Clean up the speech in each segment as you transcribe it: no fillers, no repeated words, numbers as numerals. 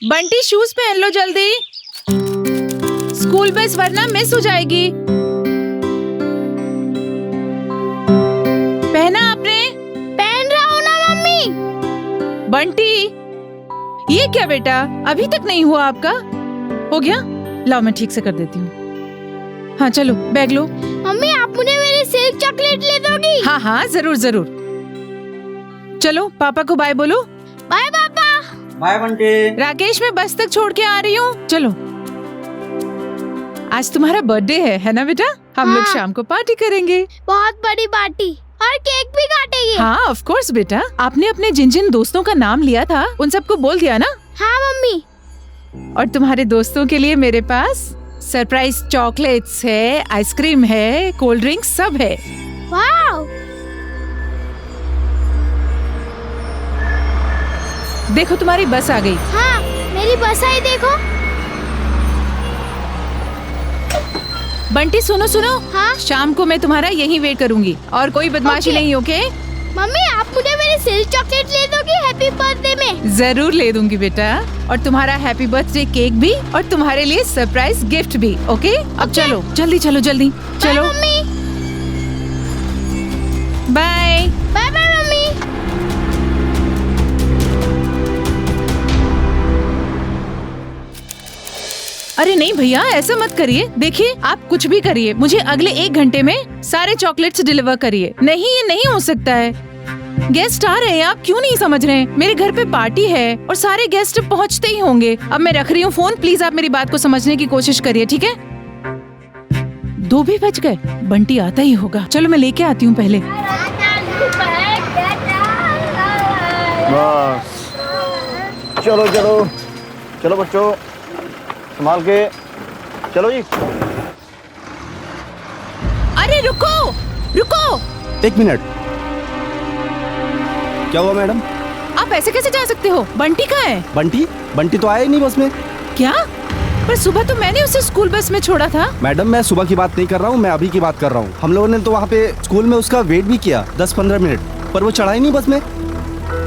Bunty shoes पहन लो जल्दी, school bus वरना मिस हो जाएगी। पहना आपने? पहन रहा हूँ ना मम्मी। बंटी ये क्या बेटा, अभी तक नहीं हुआ आपका? हो गया? लाओ मैं ठीक से कर देती हूँ। हाँ चलो बैग लो। मम्मी आप मुझे मेरी सिल्क चॉकलेट ले दोगी? हाँ हाँ जरूर जरूर। चलो पापा को बाय बोलो। बाय पापा। बाय बंटी। राकेश मैं बस तक छोड़ के आ रही हूँ। चलो आज तुम्हारा बर्थडे है ना बेटा? हम लोग हाँ। शाम को पार्टी करेंगे। बहुत बड़ी पार्टी और केक भी काटेंगे। हाँ ऑफ कोर्स बेटा। आपने अपने जिन जिन दोस्तों का नाम लिया था उन सबको बोल दिया ना? हाँ मम्मी। और तुम्हारे दोस्तों के लिए मेरे पास सरप्राइज चॉकलेट्स है, आइसक्रीम है, कोल्ड ड्रिंक्स सब है। वाव। देखो तुम्हारी बस आ गई। हाँ मेरी बस आई देखो। बंटी सुनो सुनो। हाँ शाम को मैं तुम्हारा यहीं वेट करूंगी और कोई बदमाशी ओके। नहीं, ओके? मम्मी आप मुझे मेरी सिल्क चॉकलेट ले दोगी हैप्पी बर्थडे में? जरूर ले दूंगी बेटा, और तुम्हारा हैप्पी बर्थडे केक भी और तुम्हारे लिए सरप्राइज गिफ्ट भी। ओके अब चलो जल्दी चलो जल्दी चलो। Bye mummy. Bye. Bye bye mummy. अरे नहीं भैया ऐसा मत करिए। देखिए आप कुछ भी करिए, मुझे अगले 1 घंटे में सारे चॉकलेट्स डिलीवर करिए। नहीं ये नहीं हो सकता है। गेस्ट आ रहे हैं, आप क्यों नहीं समझ रहे हैं? मेरे घर पे पार्टी है और सारे गेस्ट पहुंचते ही होंगे। अब मैं रख रही हूँ फोन, प्लीज आप मेरी बात को समझने की कोशिश करिए, ठीक है? 2 भी बज गए, बंटी आता ही होगा। चलो मैं लेके आती हूँ पहले। बस चलो चलो चलो बच्चों, संभाल के चलो जी। अरे रुको रुको। 1 मिनट। क्या हुआ मैडम? आप ऐसे कैसे जा सकते हो? बंटी कहाँ है? बंटी बंटी तो आया ही नहीं बस में। क्या? पर सुबह तो मैंने उसे स्कूल बस में छोड़ा था। मैडम मैं सुबह की बात नहीं कर रहा हूँ, मैं अभी की बात कर रहा हूँ। हम लोगों ने तो वहाँ पे स्कूल में उसका वेट भी किया 10-15 मिनट, पर वो चढ़ा ही नहीं बस में।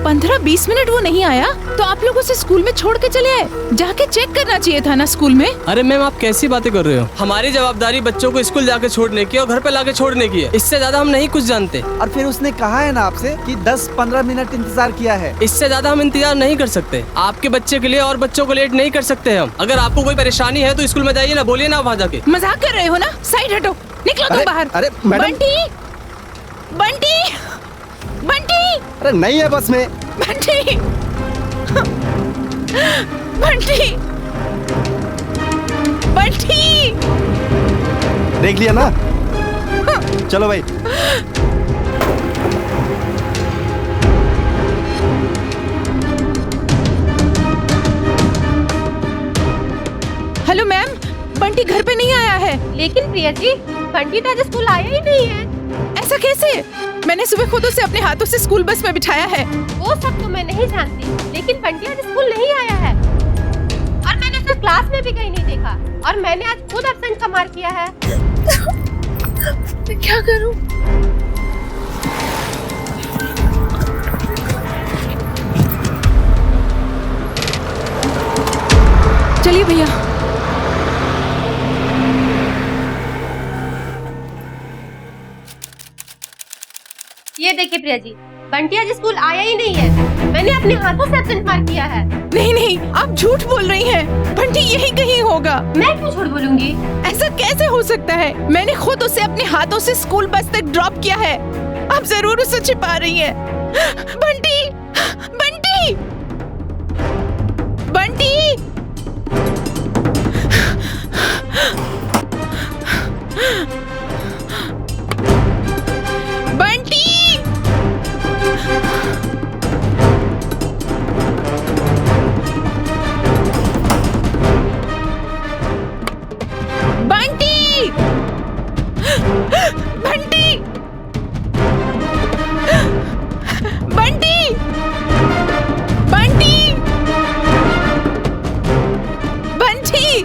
15-20 मिनट वो नहीं आया तो आप लोग उसे स्कूल में छोड़ के चले आए? जाके चेक करना चाहिए था ना स्कूल में। अरे मैम आप कैसी बातें कर रहे हो? हमारी जवाबदारी बच्चों को स्कूल जाके छोड़ने की और घर पे लाके छोड़ने की है। इससे ज्यादा हम नहीं कुछ जानते। और फिर उसने कहा है ना आपसे कि 10-15 मिनट इंतजार किया है। इससे ज्यादा हम इंतजार नहीं कर सकते। आपके बच्चे के लिए और बच्चों को लेट नहीं कर सकते हम। अगर आपको कोई परेशानी है तो स्कूल में जाइए ना, बोलिए ना वहाँ जाके। मजाक कर रहे हो ना? साइड हटो, निकलो तुम बाहर। अरे मैडम। बंटी बंटी बंटी अरे नहीं है बस में। बंटी बंटी बंटी। देख लिया ना? चलो भाई। हेलो मैम, बंटी घर पे नहीं आया है। लेकिन प्रिया जी, बंटी तो आज स्कूल आया ही नहीं है। ऐसा कैसे? मैंने सुबह खुद उसे अपने हाथों से स्कूल बस में बिठाया है। वो सब तो मैं नहीं जानती, लेकिन बंटी आज स्कूल नहीं आया है और मैंने उसे क्लास में भी कहीं नहीं देखा, और मैंने आज खुद एब्सेंट का मार्क किया है। मैं क्या करूं? चलिए भैया। ये देखिए प्रिया जी, बंटी आज स्कूल आया ही नहीं है। मैंने अपने हाथों से एब्सेंट मार्क किया है। नहीं नहीं आप झूठ बोल रही हैं। बंटी यहीं कहीं होगा। मैं क्यों झूठ बोलूंगी? ऐसा कैसे हो सकता है? मैंने खुद उसे अपने हाथों से स्कूल बस तक ड्रॉप किया है। आप जरूर उसे छिपा रही हैं। बंटी बंटी बंटी। बंटी बंटी बंटी बंटी बंटी बंटी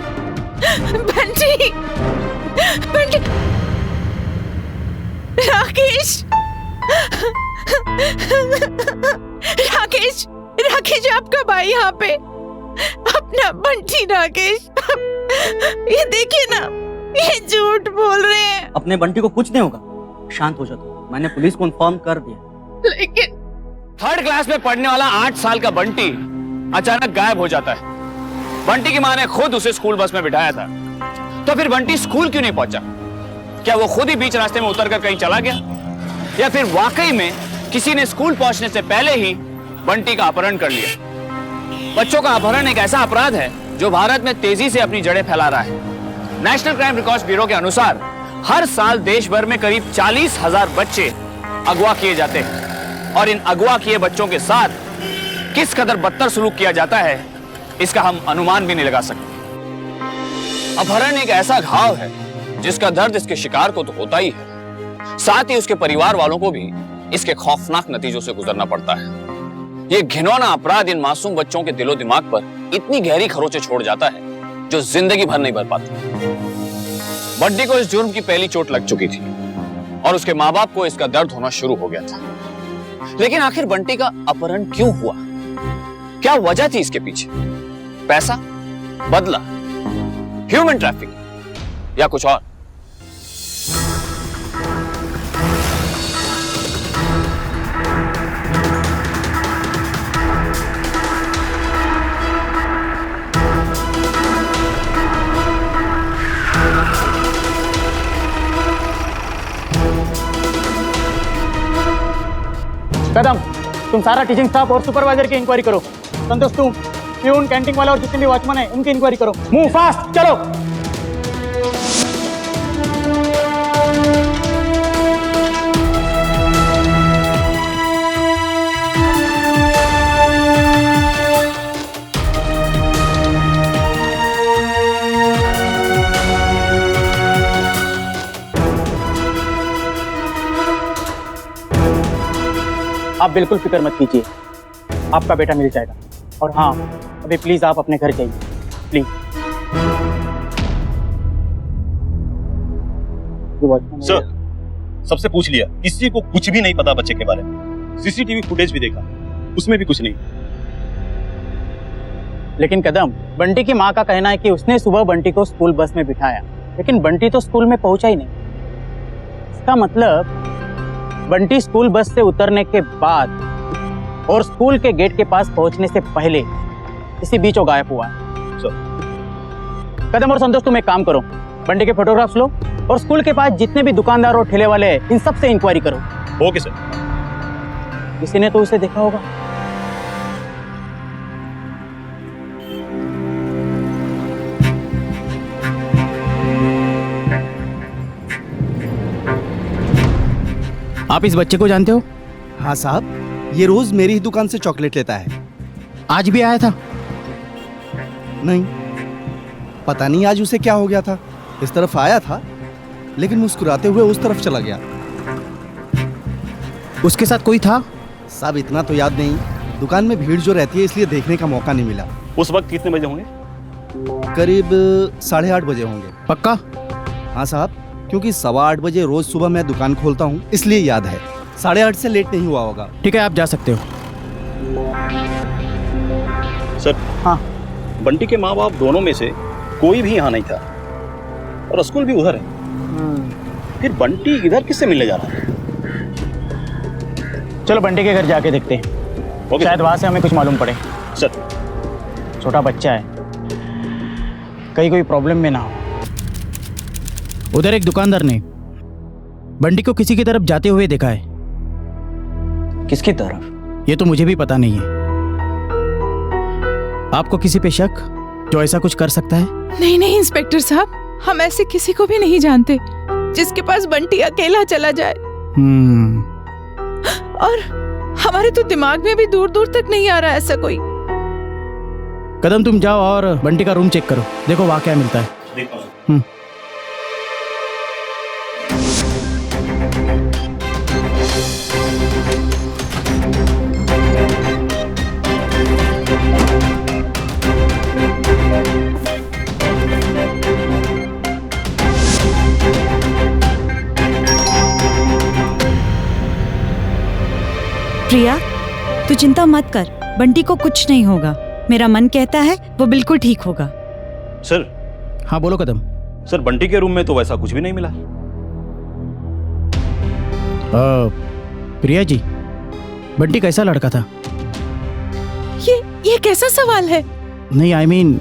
बंटी बंटी। राकेश राकेश राकेश आपका भाई यहाँ पे। अपना बंटी राकेश। ये देखिए ना, ये झूठ बोल रहे हैं। अपने बंटी को कुछ नहीं होगा, शांत हो जाओ। मैंने पुलिस को इन्फॉर्म कर दिया। लेकिन 3rd क्लास में पढ़ने वाला 8 साल का बंटी अचानक गायब हो जाता है। बंटी की माँ ने खुद उसे स्कूल बस में बिठाया था, तो फिर बंटी स्कूल क्यों नहीं पहुंचा? क्या वो खुद ही बीच रास्ते में उतरकर कहीं चला गया, या फिर वाकई में किसी ने स्कूल पहुंचने से पहले ही बंटी का अपहरण कर लिया? बच्चों का अपहरण एक ऐसा अपराध है जो भारत में तेजी से अपनी जड़ें फैला रहा है। नेशनल क्राइम रिकॉर्ड्स ब्यूरो के अनुसार हर साल देश भर में करीब 40,000 बच्चे अगवा किए जाते हैं, और इन अगवा किए बच्चों के साथ किस कदर बदतर सलूक किया जाता है, इसका हम अनुमान भी नहीं लगा सकते। अपहरण एक ऐसा घाव है जिसका दर्द इसके शिकार को तो होता ही है, साथ ही उसके परिवार वालों को भी इसके खौफनाक नतीजों से गुजरना पड़ता है। ये घिनौना अपराध इन मासूम बच्चों के दिलो दिमाग पर इतनी गहरी खरोंचें छोड़ जाता है जो जिंदगी भर नहीं भर पाती। बंटी को इस जुर्म की पहली चोट लग चुकी थी और उसके माँ बाप को इसका दर्द होना शुरू हो गया था। लेकिन आखिर बंटी का अपहरण क्यों हुआ? क्या वजह थी इसके पीछे? पैसा, बदला, ह्यूमन ट्रैफिक या कुछ और? कदम, तुम सारा टीचिंग स्टाफ और सुपरवाइजर की इंक्वायरी करो। संतोष, तुम प्यून, कैंटीन वाला और जितने भी वॉचमैन है उनकी इंक्वायरी करो। मूव फास्ट, चलो। आप बिल्कुल फिक्र मत कीजिए, आपका बेटा मिल जाएगा। और हाँ, अभी प्लीज आप अपने घर जाइए, प्लीज। सर, सबसे पूछ लिया, किसी को कुछ भी नहीं पता बच्चे के बारे में। सीसीटीवी फुटेज भी देखा, उसमें भी कुछ नहीं। लेकिन कदम, बंटी की माँ का कहना है कि उसने सुबह बंटी को स्कूल बस में बिठाया, लेकिन बंटी तो स्कूल में पहुंचा ही नहीं। इसका मतलब बंटी स्कूल बस से उतरने के बाद और स्कूल के गेट के पास पहुंचने से पहले इसी बीच वो गायब हुआ है। कदम और संतोष, तुम एक काम करो, बंटी के फोटोग्राफ्स लो और स्कूल के पास जितने भी दुकानदार और ठेले वाले हैं इन सब से इंक्वायरी करो। Okay sir. किसी ने तो उसे देखा होगा। आप इस बच्चे को जानते हो? हाँ साहब, ये रोज मेरी ही दुकान से चॉकलेट लेता है। आज भी आया था? नहीं, पता नहीं आज उसे क्या हो गया था। इस तरफ आया था लेकिन मुस्कुराते हुए उस तरफ चला गया। उसके साथ कोई था? साहब इतना तो याद नहीं, दुकान में भीड़ जो रहती है इसलिए देखने का मौका नहीं मिला। उस वक्त कितने बजे होंगे? करीब 8:30 बजे होंगे। पक्का? हाँ साहब, क्योंकि 8:15 बजे रोज सुबह मैं दुकान खोलता हूँ, इसलिए याद है। 8:30 से लेट नहीं हुआ होगा। ठीक है, आप जा सकते हो। सर, हाँ, बंटी के माँ बाप दोनों में से कोई भी यहाँ नहीं था और स्कूल भी उधर है। फिर बंटी इधर किससे मिलने जा रहा है? चलो बंटी के घर जाके देखते हैं, शायद वहां से हमें कुछ मालूम पड़े। सर, छोटा बच्चा है, कहीं कोई प्रॉब्लम में ना हो। उधर एक दुकानदार ने बंटी को किसी की तरफ जाते हुए देखा है। किसकी तरफ? ये तो मुझे भी पता नहीं है। आपको किसी पे शक जो ऐसा कुछ कर सकता है? नहीं नहीं इंस्पेक्टर साहब, हम ऐसे किसी को भी नहीं जानते जिसके पास बंटी अकेला चला जाए। और हमारे तो दिमाग में भी दूर दूर तक नहीं आ रहा ऐसा कोई। कदम, तुम जाओ और बंटी का रूम चेक करो, देखो वहां क्या मिलता है। प्रिया, तू चिंता मत कर, बंटी को कुछ नहीं होगा। मेरा मन कहता है वो बिल्कुल ठीक होगा। सर। हाँ बोलो कदम। सर बंटी के रूम में तो वैसा कुछ भी नहीं मिला। प्रिया जी, बंटी कैसा लड़का था? ये कैसा सवाल है? नहीं आई मीन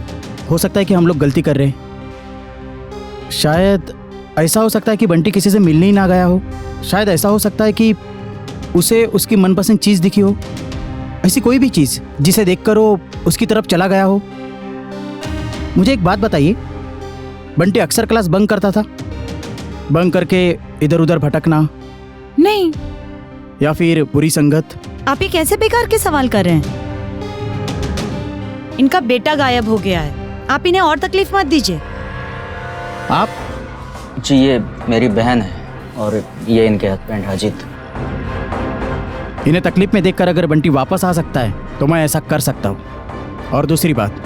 हो सकता है कि हम लोग गलती कर रहे हैं। शायद ऐसा हो सकता है कि बंटी किसी से मिलने ही ना गया हो। शायद ऐसा हो सकता है कि उसे उसकी मनपसंद चीज़ दिखी हो, ऐसी कोई भी चीज़ जिसे देखकर वो उसकी तरफ चला गया हो। मुझे एक बात बताइए, बंटी अक्सर क्लास बंक करता था? बंक करके इधर उधर भटकना? नहीं। या फिर बुरी संगत? आप ये कैसे बेकार के सवाल कर रहे हैं? इनका बेटा गायब हो गया है, आप इन्हें और तकलीफ मत दीजिए। आप? जी ये मेरी बहन है और ये इनके हस्बैंड अजीत। इन्हें तकलीफ में देखकर अगर बंटी वापस आ सकता है तो मैं ऐसा कर सकता हूँ। और दूसरी बात,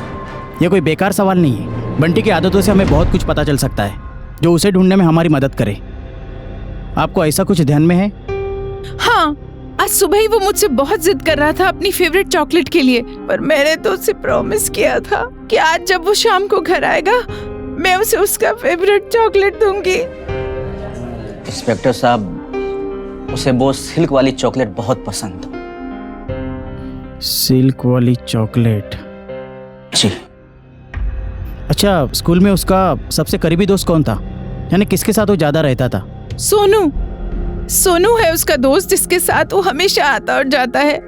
ये कोई बेकार सवाल नहीं है। बंटी की आदतों से हमें बहुत कुछ पता चल सकता है जो उसे ढूंढने में हमारी मदद करे। आपको ऐसा कुछ ध्यान में है? हाँ, आज सुबह ही वो मुझसे बहुत जिद कर रहा था अपनी फेवरेट चॉकलेट के लिए, पर मैंने तो उसे प्रॉमिस किया था कि आज जब वो शाम को घर आएगा मैं उसे उसका फेवरेट चॉकलेट दूंगी। इंस्पेक्टर साहब, उसे वो सिल्क वाली चॉकलेट बहुत पसंद। सिल्क वाली चॉकलेट? जी। अच्छा, स्कूल में उसका सबसे करीबी दोस्त कौन था? यानी किसके साथ वो ज्यादा रहता था? सोनू है उसका दोस्त, जिसके साथ वो हमेशा आता और जाता है।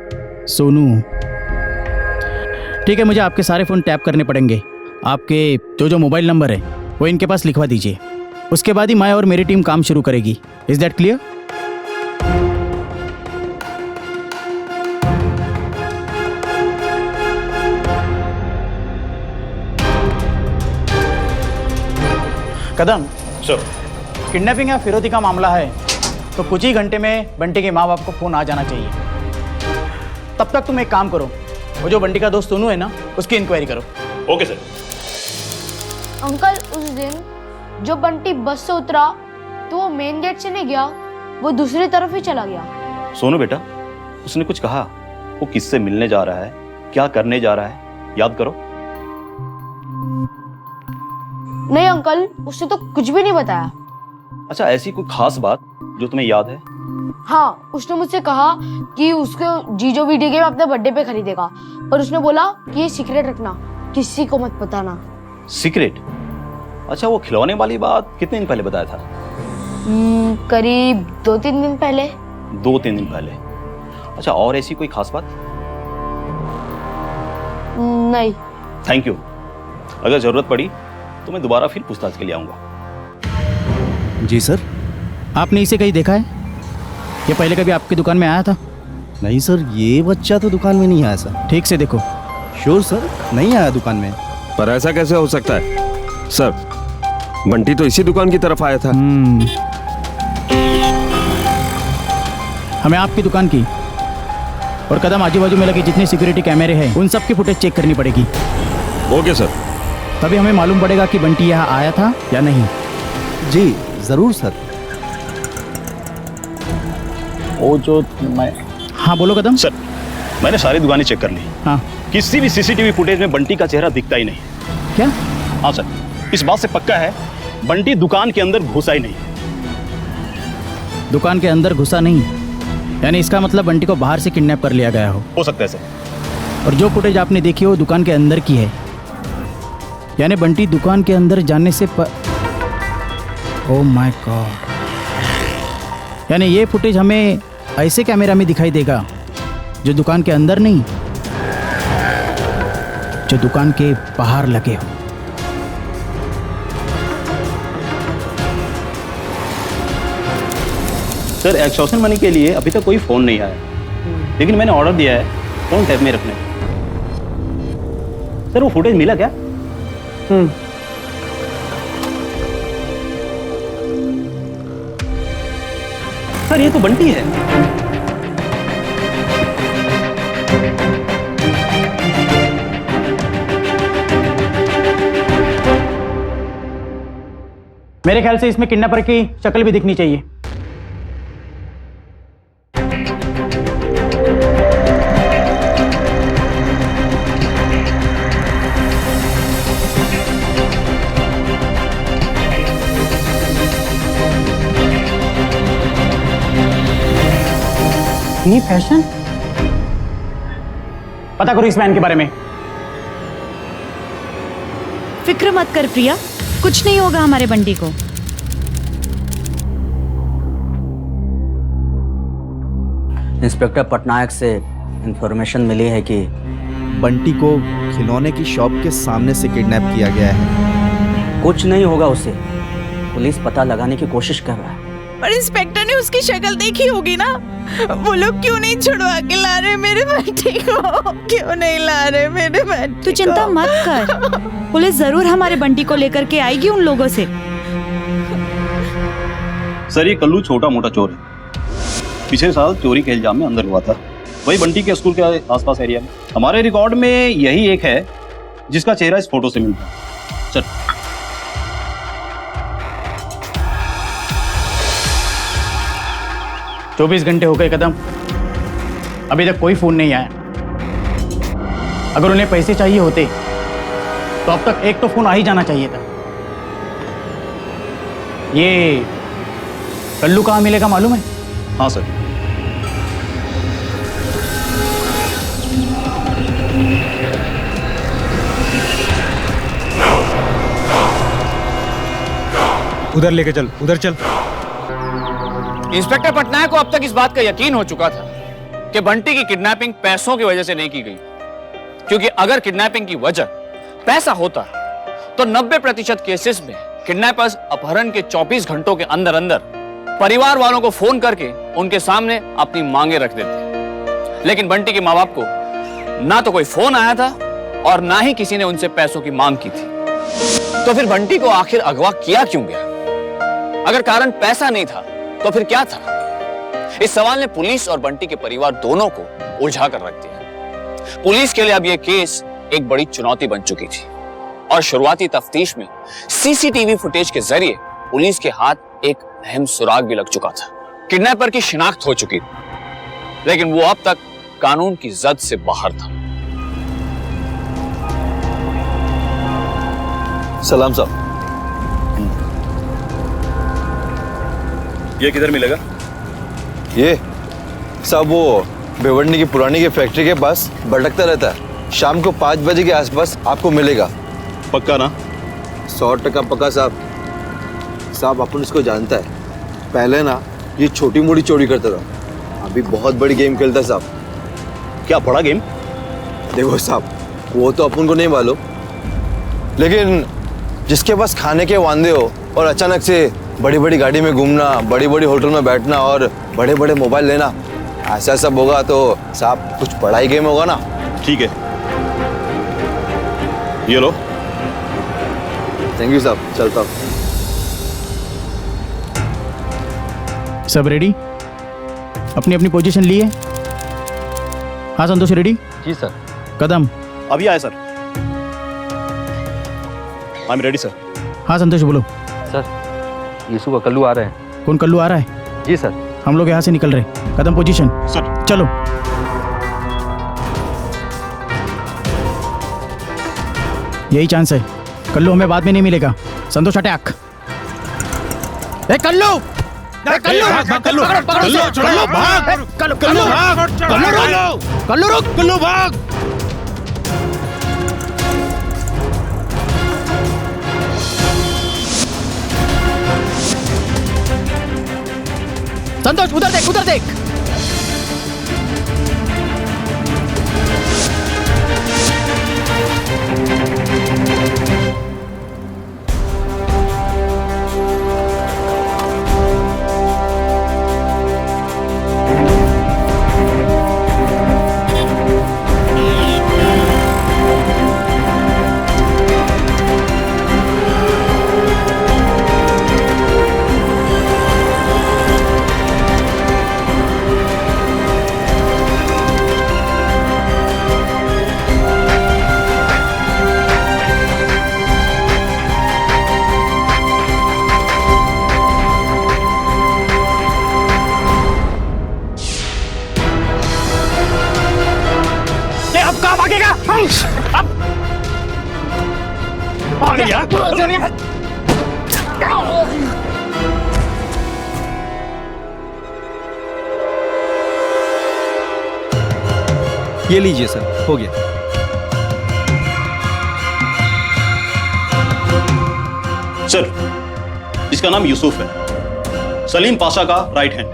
सोनू? ठीक है, मुझे आपके सारे फोन टैप करने पड़ेंगे। आपके जो मोबाइल नंबर है वो इनके पास लिखवा दीजिए। उसके बाद ही मैं और मेरी टीम काम शुरू करेगी। Is that clear? Kadam sir. Kidnapping या फिरौती का मामला है तो कुछ ही घंटे में बंटी के माँ बाप को फोन आ जाना चाहिए। तब तक तुम एक काम करो, वो जो बंटी का दोस्त सोनू है ना, उसकी इंक्वायरी करो। Okay sir. अंकल उस दिन जो बंटी बस से उतरा तो वो मेन गेट से नहीं गया, वो दूसरी तरफ ही चला गया। सोनू बेटा, उसने कुछ कहा? वो किससे मिलने जा रहा है, क्या करने जा रहा है, याद करो। नहीं अंकल, उसने तो कुछ भी नहीं बताया। अच्छा, ऐसी कोई खास बात जो तुम्हें याद है? हाँ, उसने मुझसे कहा कि उसको जीजो वीडियो गेम अपने बर्थडे पे खरीदेगा, पर उसने बोला कि ये सीक्रेट रखना, किसी को मत बताना। सीक्रेट? अच्छा, वो खिलौने वाली बात कितने दिन पहले बताया था? करीब 2-3 दिन पहले। 2-3 दिन पहले। अच्छा, और ऐसी कोई खास बात? नहीं। Thank you. अगर जरूरत पड़ी तो मैं दोबारा फिर पूछताछ के लिए आऊंगा। जी सर। आपने इसे कहीं देखा है? ये पहले कभी आपकी दुकान में आया था? नहीं सर, ये बच्चा तो दुकान में नहीं आया सर। ठीक से देखो। श्योर सर, नहीं आया दुकान में। पर ऐसा कैसे हो सकता है सर? बंटी तो इसी दुकान की तरफ आया था। हमें आपकी दुकान की और कदम आजू बाजू में लगे जितने सिक्योरिटी कैमरे हैं उन सब की फुटेज चेक करनी पड़ेगी। Okay sir. तभी हमें मालूम पड़ेगा कि बंटी यहाँ आया था या नहीं। जी जरूर सर। वो जो मैं... हाँ बोलो कदम। सर, मैंने सारी दुकानें चेक कर ली। हाँ। किसी भी सीसीटीवी फुटेज में बंटी का चेहरा दिखता ही नहीं। क्या? हाँ सर, इस बात से पक्का है बंटी दुकान के अंदर घुसा ही नहीं। दुकान के अंदर घुसा नहीं, यानी इसका मतलब बंटी को बाहर से किडनैप कर लिया गया हो सकता है सर। और जो फुटेज आपने देखी है वो दुकान के अंदर की है, यानी बंटी दुकान के अंदर जाने से ओह माय गॉड, यानी ये फुटेज हमें ऐसे कैमरा में दिखाई देगा जो दुकान के अंदर नहीं, जो दुकान के बाहर लगे हो। सर, एक्सटॉर्शन मनी के लिए अभी तक कोई फोन नहीं आया, लेकिन मैंने ऑर्डर दिया है फोन टैब में रखने। सर, वो फुटेज मिला क्या? सर, ये तो बंटी है। मेरे ख्याल से इसमें किडनैपर की शक्ल भी दिखनी चाहिए। इतनी फैशन? पता करो इस मैन के बारे में। फिक्र मत कर प्रिया, कुछ नहीं होगा हमारे बंटी को। इंस्पेक्टर पटनायक से इंफॉर्मेशन मिली है कि बंटी को खिलौने की शॉप के सामने से किडनैप किया गया है। कुछ नहीं होगा उसे, पुलिस पता लगाने की कोशिश कर रहा है। पर इंस्पेक्टर ने उसकी शक्ल देखी होगी ना। वो लोग क्यों नहीं छुड़वा के ला रहे मेरे बंटी को? क्यों नहीं ला रहे मेरे बंटी? तू चिंता मत कर, पुलिस जरूर हमारे बंटी को लेकर के आएगी उन लोगों से। सर, ये कल्लू छोटा मोटा चोर है। पिछले साल चोरी के इल्जाम में अंदर हुआ था, वही बंटी के स्कूल के आसपास एरिया में। हमारे रिकॉर्ड में यही एक है जिसका चेहरा इस फोटो से मिलता है। चल। चौबीस घंटे हो गए कदम, अभी तक कोई फोन नहीं आया। अगर उन्हें पैसे चाहिए होते तो अब तक एक तो फोन आ ही जाना चाहिए था। ये कल्लू कहाँ मिलेगा मालूम है? हाँ सर। उधर लेके चल, उधर चल। इंस्पेक्टर पटनायक को अब तक इस बात का यकीन हो चुका था कि बंटी की किडनैपिंग पैसों की वजह से नहीं की गई, क्योंकि अगर किडनैपिंग की वजह पैसा होता तो 90% केसेस में किडनैपर्स अपहरण के 24 घंटों के अंदर अंदर परिवार वालों को फोन करके उनके सामने अपनी मांगे रख देते। लेकिन बंटी के माँ बाप को ना तो कोई फोन आया था और ना ही किसी ने उनसे पैसों की मांग की थी। तो फिर बंटी को आखिर अगवा किया क्यों गया? अगर कारण पैसा नहीं था तो फिर क्या था? इस सवाल ने पुलिस और बंटी के परिवार दोनों को उलझा कर रख दिया। पुलिस के लिए अब यह केस एक बड़ी चुनौती बन चुकी थी और शुरुआती तफ्तीश में सीसीटीवी फुटेज के जरिए पुलिस के हाथ एक अहम सुराग भी लग चुका था। किडनैपर की शिनाख्त हो चुकी थी, लेकिन वो अब तक कानून की जद से बाहर था। सलाम साहब। ये किधर मिलेगा? ये साहब वो भिवंडी की पुरानी की फैक्ट्री के पास भटकता रहता है। शाम को 5 बजे के आसपास आपको मिलेगा। पक्का ना? 100% पक्का साहब। साहब अपन इसको जानता है, पहले ना ये छोटी मोटी चोरी करता था, अभी बहुत बड़ी गेम खेलता है साहब। क्या बड़ा गेम? देखो साहब, वो तो अपन को नहीं मालूम, लेकिन जिसके पास खाने के वांदे हो और अचानक से बड़ी बड़ी गाड़ी में घूमना, बड़ी बड़ी होटल में बैठना और बड़े बड़े मोबाइल लेना, ऐसा सब होगा तो साहब कुछ बड़ा ही गेम होगा ना। ठीक है, ये लो। थैंक यू साहब, चलता हूँ। सब रेडी? अपनी अपनी पोजीशन लिए? हाँ संतोष, रेडी? जी सर। कदम? अभी आए sir. I am ready sir. हाँ संतोष बोलो। सर, यीशु का कल्लू आ रहे हैं। कौन कल्लू आ रहा है? जी सर। हम लोग यहाँ से निकल रहे। कदम पोजीशन। सर। चलो। यही चांस है, कल्लू हमें बाद में नहीं मिलेगा। संतोष अटैक। ए कल्लू! कल्लू! कल्लू! कल्लू भाग! कल्लू! कल्लू भाग! कल्लू रुक! कल्लू रुक! कल्लू भाग! संतोष उधर देख, उधर देख। ये लीजिए सर, हो गया। सर, इसका नाम यूसुफ है, सलीम पाशा का राइट हैंड।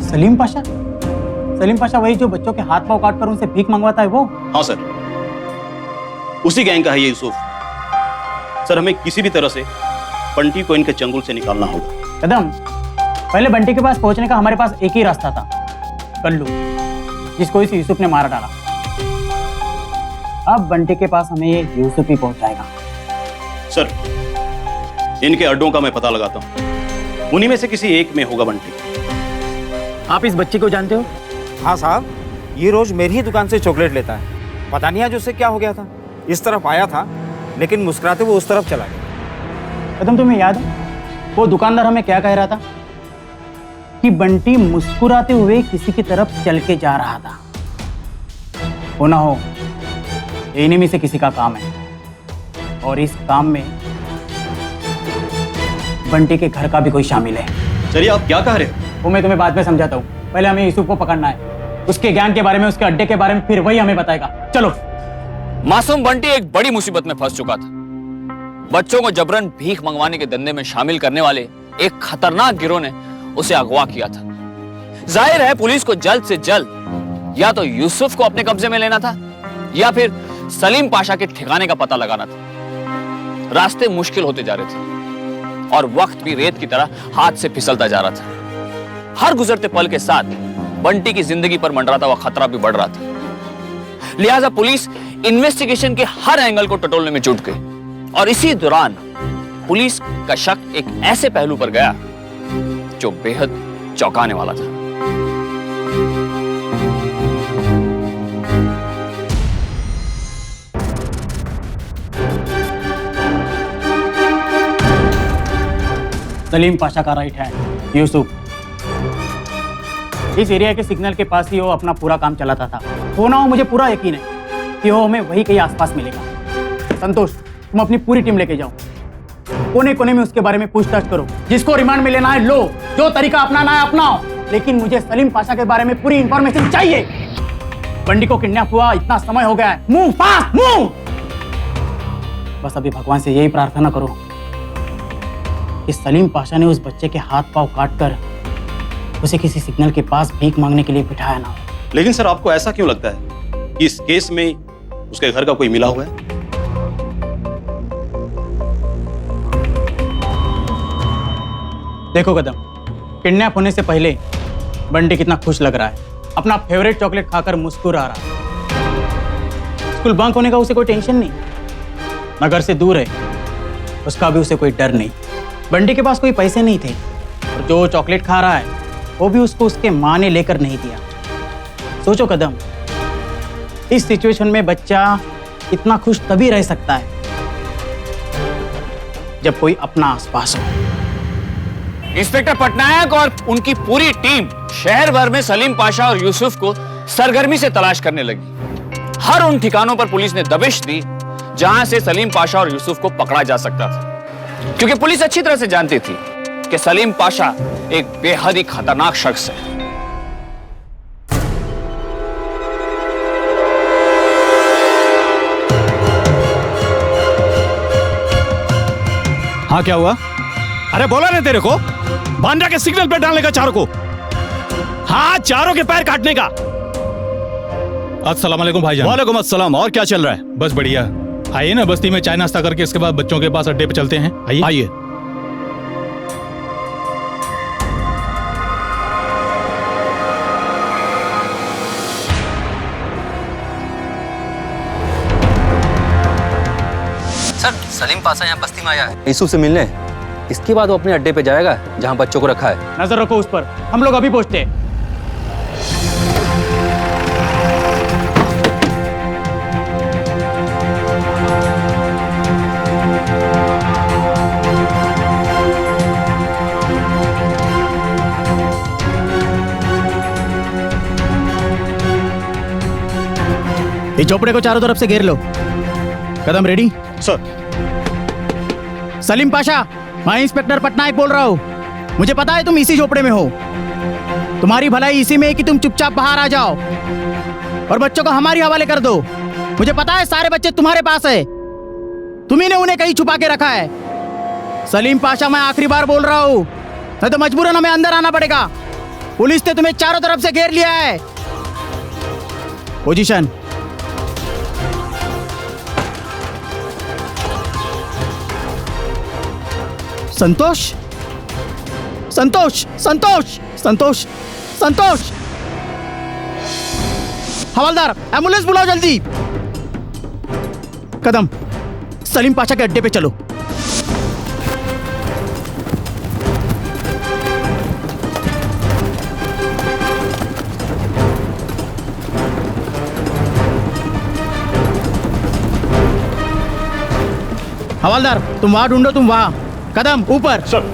सलीम पाशा? सलीम पाशा वही जो बच्चों के हाथ पांव काट कर उनसे भीख मंगवाता है वो? हाँ सर, उसी गैंग का है ये यूसुफ। सर, हमें किसी भी तरह से बंटी को इनके चंगुल से निकालना होगा। कदम, पहले बंटी के पास पहुंचने का हमारे पास एक ही रास्ता था, कल्लू, जिसको इस यूसुफ ने मार डाला। अब बंटी के पास हमें ये यूसुफ ही पहुंचाएगा। सर, इनके अड्डों का मैं पता लगाता हूं, उन्हीं में से किसी एक में होगा बंटी। आप इस बच्चे को जानते हो? हाँ साहब, ये रोज मेरी ही दुकान से चॉकलेट लेता है। पता नहीं आज उसे क्या हो गया था, इस तरफ आया था लेकिन मुस्कुराते वो उस तरफ चला गया। कदम, तुम्हें याद है वो दुकानदार हमें क्या कह रहा था? कि बंटी मुस्कुराते हुए किसी की तरफ चल के जा रहा था। हो ना हो, इन्हीं में से किसी का काम है, और इस काम में बंटी के घर का भी कोई शामिल है। चलिए, आप क्या कह रहे हो? वो मैं तुम्हें बाद में समझाता हूँ, पहले हमें यूसुफ को पकड़ना है, उसके गैंग के बारे में, उसके अड्डे के बारे में, फिर वही हमें बताएगा। चलो। मासूम बंटी एक बड़ी मुसीबत में फंस चुका था। बच्चों को जबरन भीख मंगवाने के धंधे में शामिल करने वाले एक खतरनाक गिरोह ने उसे अगवा किया था। जाहिर है पुलिस को जल्द से जल्द या तो यूसुफ को अपने कब्जे में लेना था या फिर सलीम पाशा के ठिकाने का पता लगाना था। रास्ते मुश्किल होते जा रहे थे और वक्त भी रेत की तरह हाथ से फिसलता जा रहा था। हर गुजरते पल के साथ बंटी की जिंदगी पर मंडराता हुआ खतरा भी बढ़ रहा था। लिहाजा पुलिस इन्वेस्टिगेशन के हर एंगल को टटोलने में जुट गई और इसी दौरान पुलिस का शक एक ऐसे पहलू पर गया जो बेहद चौंकाने वाला था। सलीम पाशा का राइट हैंड यूसुफ इस एरिया के सिग्नल के पास ही वो अपना पूरा काम चलाता था। हो ना हो, मुझे पूरा यकीन है कि वो हमें वही कहीं आसपास मिलेगा। संतोष, तुम अपनी पूरी टीम लेके जाओ, कोने कोने में उसके बारे में पूछताछ करो, जिसको रिमांड में लेना है लो, जो तरीका अपनाना है अपनाओ, लेकिन मुझे सलीम पाशा के बारे में पूरी इंफॉर्मेशन चाहिए। बंटी को किडनैप हुआ इतना समय हो गया है, मूव फास्ट मूव। बस अभी भगवान से यही प्रार्थना करो कि सलीम पाशा ने उस बच्चे के हाथ पांव काट कर उसे किसी सिग्नल के पास भीख मांगने के लिए बिठाया ना। लेकिन सर, आपको ऐसा क्यों लगता है कि इस केस में उसके घर का कोई मिला हुआ है? देखो कदम, किडनैप होने से पहले बंटी कितना खुश लग रहा है, अपना फेवरेट चॉकलेट खाकर मुस्कुरा रहा है। स्कूल बंक होने का उसे कोई टेंशन नहीं, न घर से दूर है, उसका भी उसे कोई डर नहीं। बंटी के पास कोई पैसे नहीं थे और जो चॉकलेट खा रहा है वो भी उसको उसके माँ ने लेकर नहीं दिया। सोचो कदम, इस सिचुएशन में बच्चा इतना खुश तभी रह सकता है जब कोई अपना आसपास हो। इंस्पेक्टर पटनायक और उनकी पूरी टीम शहर भर में सलीम पाशा और यूसुफ को सरगर्मी से तलाश करने लगी। हर उन ठिकानों पर पुलिस ने दबिश दी जहां से सलीम पाशा और यूसुफ को पकड़ा जा सकता था, क्योंकि पुलिस अच्छी तरह से जानती थी कि सलीम पाशा एक बेहद ही खतरनाक शख्स है। हाँ, क्या हुआ? अरे बोला ना तेरे को, बांद्रा के सिग्नल पे डालने का चारों को। हाँ, चारों के पैर काटने का। अस्सलाम वालेकुम भाईजान। वालेकुम अस्सलाम। और क्या चल रहा है? बस बढ़िया। आइए ना, बस्ती में चाय नाश्ता करके इसके बाद बच्चों के पास अड्डे पे चलते हैं। आइए आइए। सर, सलीम पाशा यहाँ बस्ती में आया है यूसुफ से मिलने। इसके बाद वो अपने अड्डे पे जाएगा जहाँ बच्चों को रखा है। नजर रखो उस पर, हम लोग अभी पहुंचते हैं। इस झोपड़े को चारों तरफ से घेर लो। कदम रेडी? सर। सलीम पाशा, मैं इंस्पेक्टर पटनायक बोल रहा हूँ। मुझे पता है तुम इसी झोपड़े में हो। तुम्हारी भलाई इसी में है कि तुम चुपचाप बाहर आ जाओ और बच्चों को हमारे हवाले कर दो। मुझे पता है सारे बच्चे तुम्हारे पास है, तुम्ही ने उन्हें कहीं छुपा के रखा है। सलीम पाशा, मैं आखिरी बार बोल रहा हूँ, नहीं तो मजबूरन हमें अंदर आना पड़ेगा। पुलिस ने तुम्हें चारों तरफ से घेर लिया है। पोजीशन। संतोष, संतोष, संतोष, संतोष, संतोष। हवलदार, एम्बुलेंस बुलाओ जल्दी। कदम, सलीम पाशा के अड्डे पे चलो। हवलदार, तुम वहां ढूंढो, तुम वहां। कदम, ऊपर। सर।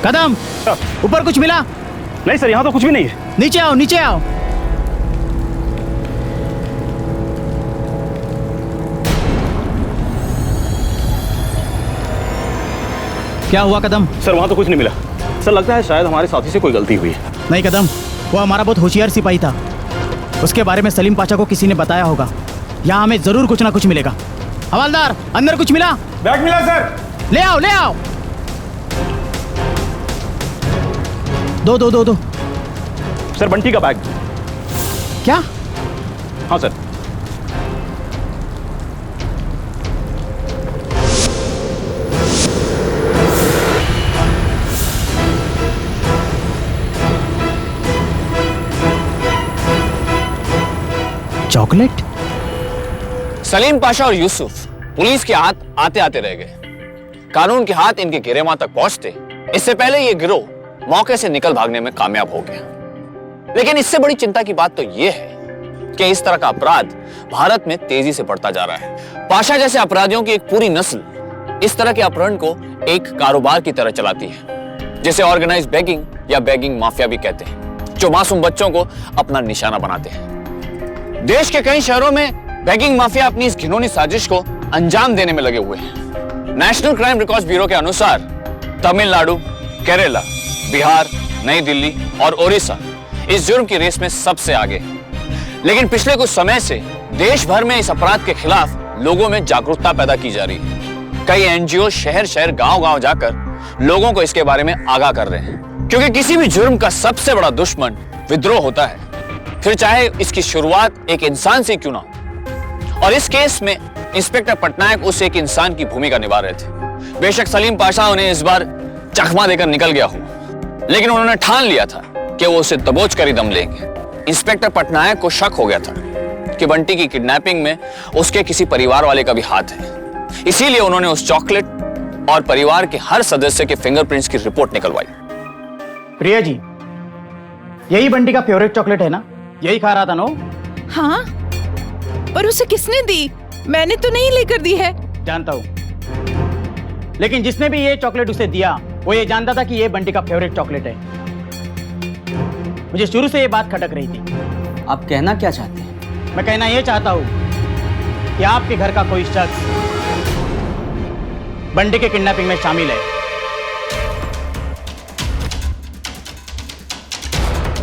कदम, ऊपर कुछ मिला? नहीं सर, यहाँ तो कुछ भी नहीं है। नीचे आओ, नीचे आओ। क्या हुआ कदम? सर वहाँ तो कुछ नहीं मिला। सर लगता है शायद हमारे साथी से कोई गलती हुई है। नहीं कदम, वो हमारा बहुत होशियार सिपाही था। उसके बारे में सलीम पाशा को किसी ने बताया होगा। यहाँ हमें जरूर कुछ ना कुछ मिलेगा। हवलदार, अंदर कुछ मिला? बैग मिला सर। ले आओ, ले आओ। दो दो दो दो। सर बंटी का बैग। क्या? हाँ सर। चॉकलेट? सलीम पाशा और यूसुफ पुलिस के हाथ आते आते रह गए। कानून के हाथ इनके गिरेमां तक पहुंचते इससे पहले ये गिरोह मौके से निकल भागने में कामयाब हो गया। लेकिन इससे बड़ी चिंता की बात तो यह है कि इस तरह का अपराध भारत में तेजी से बढ़ता जा रहा है। पाशा जैसे अपराधियों की एक पूरी नस्ल इस तरह के अपहरण को एक कारोबार की तरह चलाती है, जिसे ऑर्गेनाइज्ड बेगिंग या बेगिंग माफिया भी कहते हैं, जो मासूम बच्चों को अपना निशाना बनाते हैं। देश के कई शहरों में बेगिंग माफिया अपनी इस घिनौनी साजिश को अंजाम देने में लगे हुए हैं। नेशनल क्राइम रिकॉर्ड्स ब्यूरो के अनुसार तमिलनाडु, केरला, बिहार, नई दिल्ली और ओडिशा इस जुर्म की रेस में सबसे आगे है। लेकिन पिछले कुछ समय से देश भर में इस अपराध के खिलाफ लोगों में जागरूकता पैदा की जा रही है। कई एनजीओ शहर शहर गांव-गांव जाकर लोगों को इसके बारे में आगाह कर रहे हैं, क्योंकि किसी भी जुर्म का सबसे बड़ा दुश्मन विद्रोह होता है, फिर चाहे इसकी शुरुआत एक इंसान से क्यों ना हो। और इस केस में इंस्पेक्टर पटनायक उस एक इंसान की भूमिका निभा रहे थे। बेशक सलीम पाशा उन्हें इस बार चकमा देकर निकल गया हो, लेकिन उन्होंने ठान लिया था कि वो उसे दबोच कर ही दम लेंगे। इंस्पेक्टर पटनायक को शक हो गया था कि बंटी की किडनैपिंग में उसके किसी परिवार वाले का भी हाथ है। इसीलिए उन्होंने उस चॉकलेट और परिवार के हर सदस्य के फिंगरप्रिंट्स की रिपोर्ट निकलवाई। प्रिया जी, यही बंटी का फेवरेट चॉकलेट है ना? यही खा रहा था ना? हाँ, पर उसे किसने दी? मैंने तो नहीं लेकर दी है। जानता हूँ, लेकिन जिसने भी ये चॉकलेट उसे दिया वो ये जानता था कि ये बंटी का फेवरेट चॉकलेट है। मुझे शुरू से ये बात खटक रही थी। आप कहना क्या चाहते हैं? मैं कहना ये चाहता हूँ कि आपके घर का कोई शख्स बंटी के किडनैपिंग में शामिल है।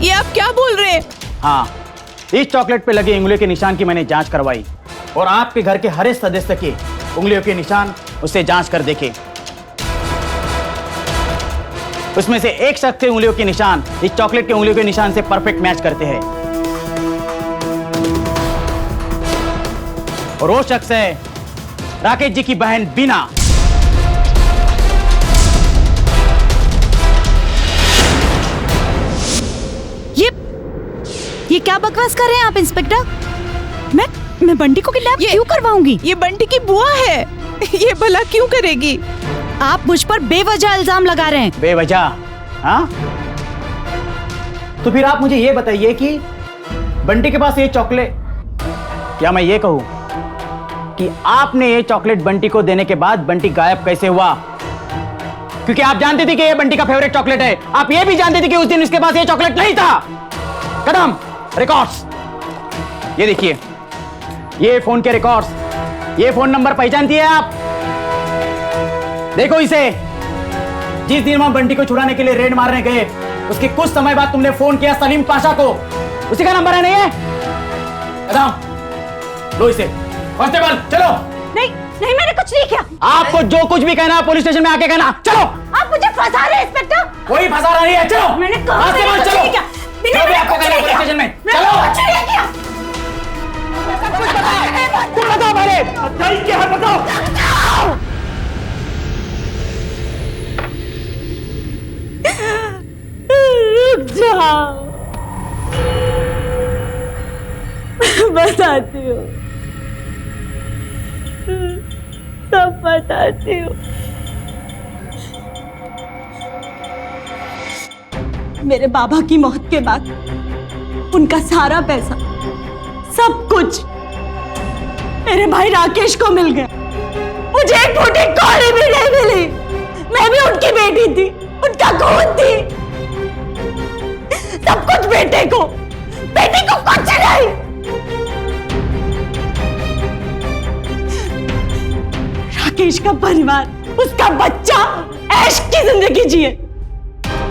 ये आप क्या बोल रहे हैं? हाँ, इस चॉकलेट पे लगे उंगलियों के निशान की मैंने जांच करवाई और आपके घर के हर एक सदस्य के उंगलियों के निशान उससे जांच कर देखे। उसमें से एक शख्स के उंगलियों के निशान इस चॉकलेट के उंगलियों के निशान से परफेक्ट मैच करते हैं, और वो शख्स है राकेश जी की बहन बीना। ये क्या बकवास कर रहे हैं आप इंस्पेक्टर? मैं बंटी को किडनैप क्यों करवाऊंगी? ये बंटी की बुआ है। ये भला क्यों करेगी? आप मुझ पर बेवजह इल्जाम लगा रहे हैं। बेवजह? हाँ? तो फिर आप मुझे ये बताइए कि बंटी के पास ये चॉकलेट, क्या मैं ये कहूं कि आपने ये चॉकलेट बंटी को देने के बाद बंटी गायब कैसे हुआ? क्योंकि आप जानती थी कि ये बंटी का फेवरेट चॉकलेट है। आप ये भी जानती थी कि उस दिन उसके पास ये चॉकलेट नहीं था। कदम, रिकॉर्ड्स ये देखिए, ये फोन के रिकॉर्ड्स, ये फोन नंबर पहचानती है आप? देखो इसे। जिस दिन हम बंटी को छुड़ाने के लिए रेड मारने गए, उसके कुछ समय बाद तुमने फोन किया सलीम पाशा को। उसी का नंबर है नहीं है? कदम, लो इसे। कांस्टेबल चलो। नहीं नहीं, मैंने कुछ नहीं किया। आपको जो कुछ भी कहना है पुलिस स्टेशन में आके कहना। चलो। आप मुझे फंसा रहे हैं इंस्पेक्टर। कोई फंसा रहा नहीं है, चलो। मैंने कहा कांस्टेबल मैंने कुछ चलो। नहीं किया। जो भी आपको कहना है पुलिस स्टेशन में, चलो। तुम बताओ पहले, क्या है बताओ। रुक जाओ, बताती हूँ, सब बताती हूँ। मेरे बाबा की मौत के बाद उनका सारा पैसा, सब कुछ मेरे भाई राकेश को मिल गया। मुझे एक फूटी कौड़ी भी नहीं मिली। मैं भी उनकी बेटी थी, उनका खून थी। सब कुछ बेटे को कुछ नहीं। राकेश का परिवार, उसका बच्चा ऐश की जिंदगी जिए,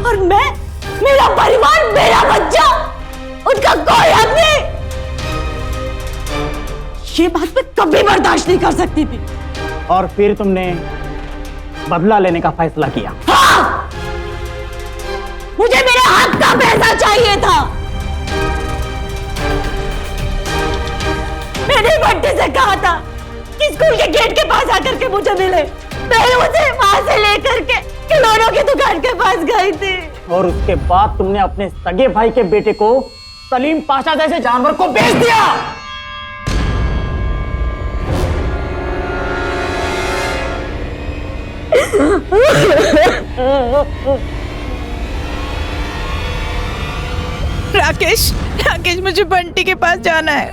और मैं, मेरा परिवार, मेरा बच्चा, उनका कोई हक नहीं। ये बात मैं कभी बर्दाश्त नहीं कर सकती थी। और फिर तुमने बदला लेने का फैसला किया। हाँ! मुझे मेरे हक का पैसा चाहिए था। मैंने बंटी से कहा था कि स्कूल के गेट के पास आकर के मुझे मिले। मैं उसे वहां से लेकर के खिलौनों की दुकान के पास गई थी। और उसके बाद तुमने अपने सगे भाई के बेटे को सलीम पाशा जैसे जानवर को बेच दिया। राकेश, मुझे बंटी के पास जाना है।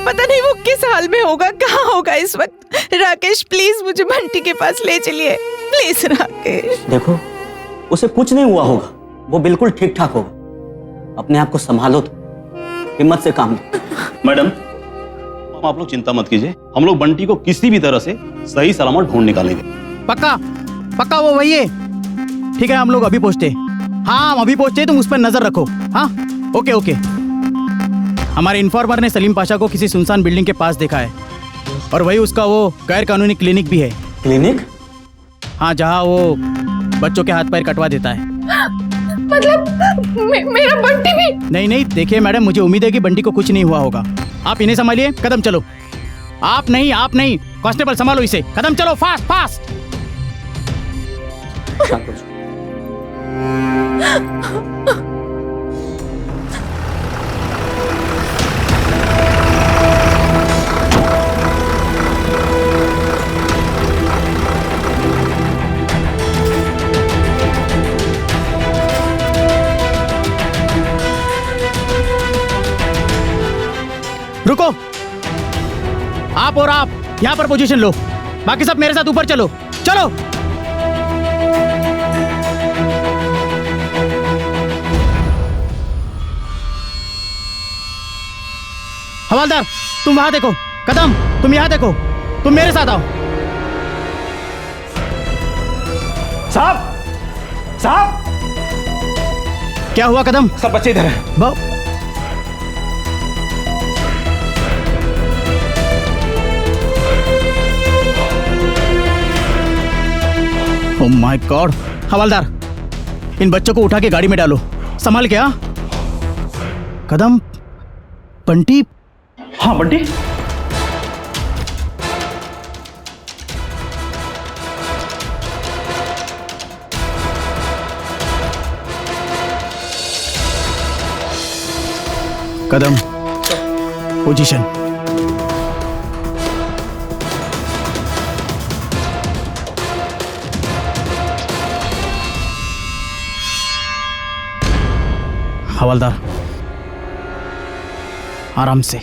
पता नहीं वो किस हाल में होगा, कहाँ होगा इस वक्त। राकेश प्लीज मुझे बंटी के पास ले चलिए, प्लीज राकेश। देखो, उसे कुछ नहीं हुआ होगा, वो बिल्कुल ठीक ठाक होगा। अपने आप को संभालो, तो हिम्मत से काम लो। मैडम, आप लोग चिंता मत कीजिए, हम लोग बंटी को किसी भी तरह से सही सलामत ढूंढ निकालेंगे। पक्का वो वही है। ठीक है, हम लोग अभी पहुंचते। हाँ, हम अभी पहुंचते, तुम उस पर नजर रखो। हाँ, ओके। हमारे इन्फॉर्मर ने सलीम पाशा को किसी सुनसान बिल्डिंग के पास देखा है, और वही उसका वो गैर कानूनी क्लिनिक भी है। क्लिनिक? हाँ, जहाँ वो बच्चों के हाथ पैर कटवा देता है। मतलब मेरा बंटी भी? नहीं, देखिए मैडम, मुझे उम्मीद है कि बंटी को कुछ नहीं हुआ होगा। आप इन्हें संभालिए। कदम चलो। आप नहीं, कांस्टेबल संभालो इसे। कदम चलो, फास्ट। रुको, आप और आप यहाँ पर पोजीशन लो, बाकी सब मेरे साथ ऊपर चलो। हवलदार, तुम वहां देखो। कदम, तुम यहाँ देखो। तुम मेरे साथ आओ। साहब, क्या हुआ कदम? सब बच्चे इधर हैं। Oh my God. हवलदार, इन बच्चों को उठा के गाड़ी में डालो। संभाल के। कदम, बंटी। हाँ बंटी। कदम, पोजीशन। हवलदार, आराम से।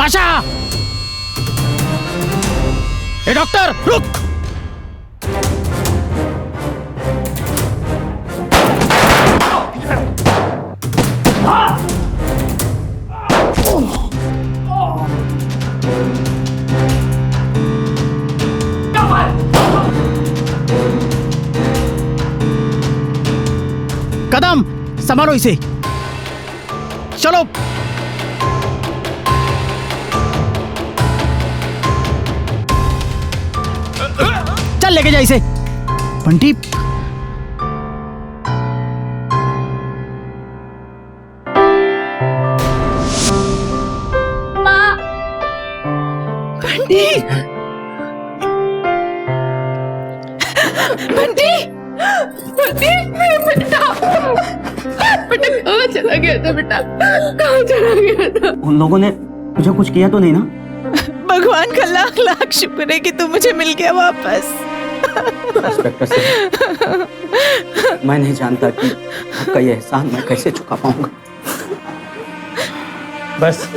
आशा! ए डॉक्टर, रुक! कदम, संभालो इसे। चलो। चल लेके जा इसे। बंटी, माँ। बंटी, बंटी, बंटी, मेरा बेटा, बेटा कहाँ चला गया था? बेटा कहाँ चला गया था? उन लोगों ने तुझे कुछ किया तो नहीं ना? भगवान का लाख लाख शुक्र है कि तू मुझे मिल गया वापस। इंस्पेक्टर साहब, मैं नहीं जानता कि आपका ये एहसान मैं कैसे चुका पाऊंगा। बस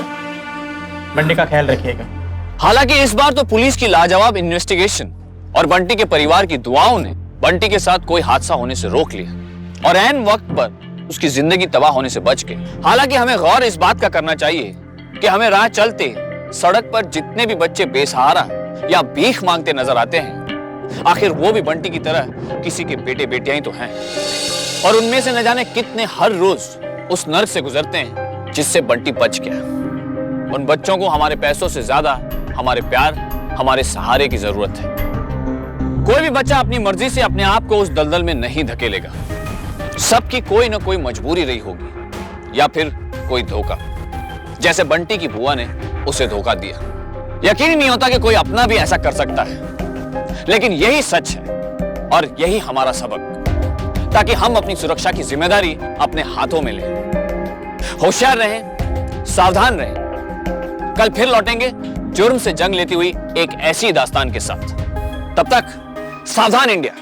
बंटी का ख्याल रखिएगा। हालांकि इस बार तो पुलिस की लाजवाब इन्वेस्टिगेशन और बंटी के परिवार की दुआओं ने बंटी के साथ कोई हादसा होने से रोक लिया और ऐन वक्त पर उसकी जिंदगी तबाह होने से बच गई। हालांकि हमें गौर इस बात का करना चाहिए कि हमें राह चलते सड़क पर जितने भी बच्चे बेसहारा या भीख मांगते नजर आते हैं, आखिर वो भी बंटी की तरह किसी के बेटे बेटियां ही तो हैं। और उनमें से न जाने कितने हर रोज उस नर्क से गुजरते हैं जिससे बंटी बच गया। उन बच्चों को हमारे पैसों से ज्यादा हमारे प्यार, हमारे सहारे की जरूरत है। कोई भी बच्चा अपनी मर्जी से अपने आप को उस दलदल में नहीं धकेलेगा। सबकी कोई ना कोई मजबूरी रही होगी या फिर कोई धोखा, जैसे बंटी की बुआ ने उसे धोखा दिया। यकीन ही नहीं होता कि कोई अपना भी ऐसा कर सकता है, लेकिन यही सच है और यही हमारा सबक, ताकि हम अपनी सुरक्षा की जिम्मेदारी अपने हाथों में लें। होशियार रहें, सावधान रहें। कल फिर लौटेंगे जुर्म से जंग लेती हुई एक ऐसी दास्तान के साथ। तब तक सावधान इंडिया।